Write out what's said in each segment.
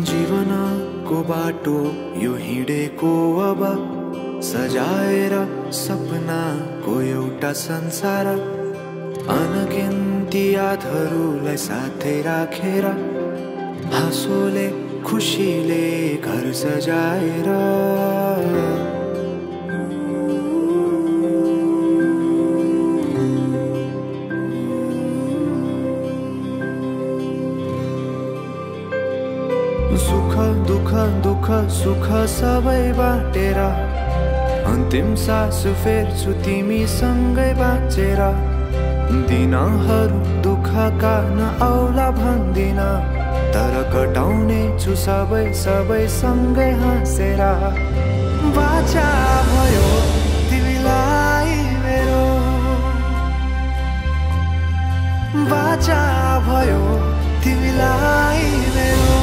जीवनको बाटो यो हिँडेको अब सजाएर सपनाको एउटा संसार अनगिन्ती यादहरूलाई साथै राखेर हाँसोले खुसीले घर सजाएर सुख दुख दुख सुख सबै बाटेर अन्तिम सास फेर्छु तिमीसँगै बाँचेर दिनहरू दुःखका नआउला भन्दिन तर कटाउने छु सबै सबै सँगै हाँसेर बाचा भयो तिमीलाई मेरो बाचा भयो तिमीलाई मेरो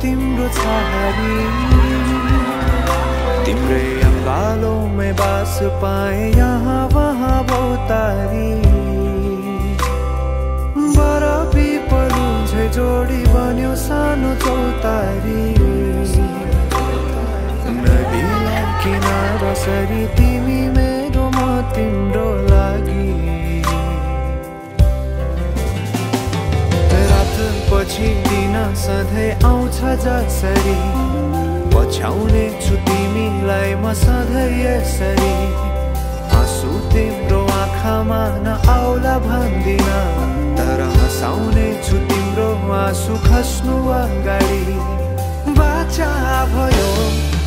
तिम्रो छारी तिम्रै अङ्गालोमै बास पाए यहाँ वहाँ बहुतारी बरफी पलु झै जोडी बन्यो सानो चौतारी नदीलाई किनारा सरी तिमी मेरो म तिम्रो लागि पछि दिन सधैँ आउँछ जसरी पछ्याउने छु तिमीलाई म सधैँ यसरी आँसु तिम्रो आँखामा नआउला भन्दिन तर हँसाउने छु तिम्रो आँसु खस्नु अगाडि बाचा भयो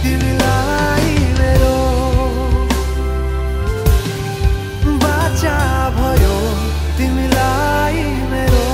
तिमीलाई मेरो बाचा भयो तिमीलाई मेरो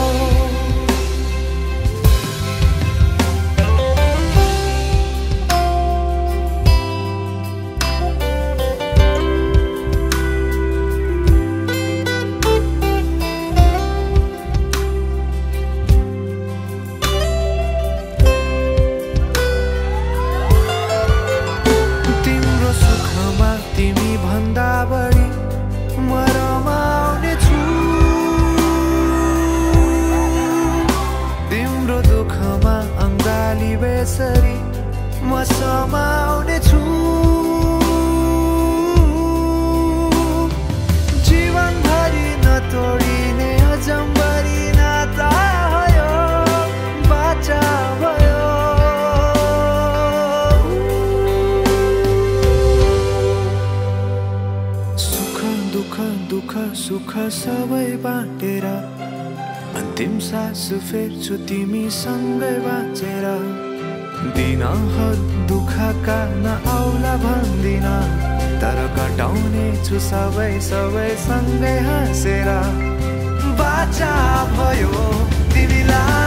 बेसरी म समाउने छु जीवनभरि नतोडिने अजम्बरी नाता भयो बाचा भयो सुख दुख दुख सुख सबै बाटेर अन्तिम सास फेर्छु तिमीसँगै बाँचेर दिनहरू दुःखका नआउला भन्दिन तर कटाउने छु सबै सबै सँगै हाँसेर बाचा भयो तिमीलाई